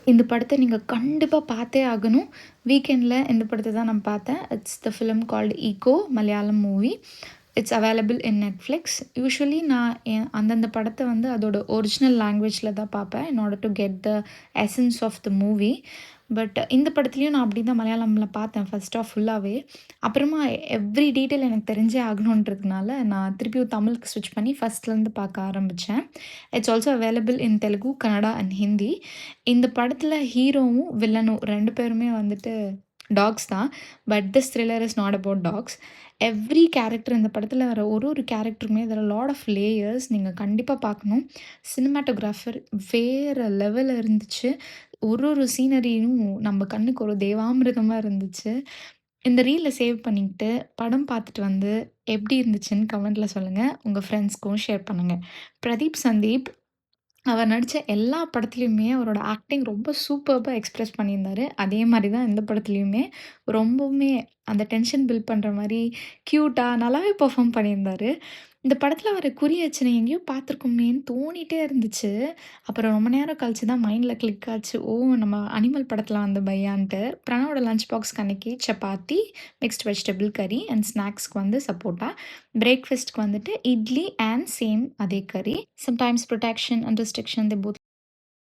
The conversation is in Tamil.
இந்த படத்த நீங்க கண்டிப்பா பார்த்தே ஆகணும். வீக்கெண்ட்ல இந்த படத்த தான் நான் பார்த்தேன். It's the film called ego Malayalam movie. It's available in Netflix. Usually நான் அந்தந்த படத்த வந்து அதோட ஒரிஜினல் லாங்குவேஜ்ல தான் பார்ப்பேன். In order to get the essence of the movie. But இந்த படத்துலயும் நான் அப்படி தான் மலையாளம்ல பார்த்தேன் ஃபர்ஸ்ட் ஆஃப் ஃபுல்லாவே. அப்புறமா எவ்ரி டீட்டெயில் எனக்கு தெரிஞ்சே ஆகணுன்றதுனால, நான் திருப்பியும் தமிழுக்கு ஸ்விட்ச் பண்ணி ஃபர்ஸ்ட்லேருந்து பார்க்க ஆரம்பிச்சேன். It's also available in Telugu, Kannada and Hindi. இந்த படத்துல ஹீரோவும், வில்லனும் 2 பேருமே வந்துட்டு டாக்ஸ் தான். But this thriller is not about dogs. Every character இந்த படத்துல வர ஒரு கேரக்டருமே there are lot of layers. நீங்க கண்டிப்பா பார்க்கணும். சினிமாட்டோகிராஃபர் வேற லெவல்ல இருந்துச்சு. ஒரு சீனரியும் நம்ம கண்ணுக்கு ஒரு தேவாமிர்தமா இருந்துச்சு. இந்த ரீல சேவ் பண்ணிக்கிட்டு, படம் பார்த்துட்டு வந்து எப்படி இருந்துச்சுன்னு கமெண்ட்ல சொல்லுங்க. உங்க ஃப்ரெண்ட்ஸ்க்கும் ஷேர் பண்ணுங்க. பிரதீப் சந்தீப் அவர் நடிச்ச எல்லா படத்துலயுமே அவரோட ஆக்டிங் ரொம்ப சூப்பர்பா எக்ஸ்பிரஸ் பண்ணியிருந்தாரு. அதே மாரி தான் இந்த படத்துலயுமே ரொம்பவுமே அந்த டென்ஷன் பில்ட் பண்ற மாரி கியூட்டா நல்லாவே பெர்ஃபார்ம் பண்ணியிருந்தாரு. இந்த படத்துல வர குறி எச்சனை எங்கேயோ பார்த்துருக்கோமேன்னு தோணிட்டே இருந்துச்சு. அப்புறம் ரொம்ப நேரம் கழிச்சு தான் மைண்ட்ல கிளிக் ஆச்சு. ஓ! நம்ம அனிமல் படத்துல வந்த பையான்ட்டு. பிரணவோட லஞ்ச் பாக்ஸ்க்கு அன்னைக்கு சப்பாத்தி, மிக்ஸ்ட் வெஜிடபிள் கறி அண்ட் ஸ்நாக்ஸ்க்கு வந்து சப்போட்டா. பிரேக்ஃபாஸ்ட்க்கு வந்துட்டு இட்லி அண்ட் சேம் அதே கறி. Sometimes protection and restriction they both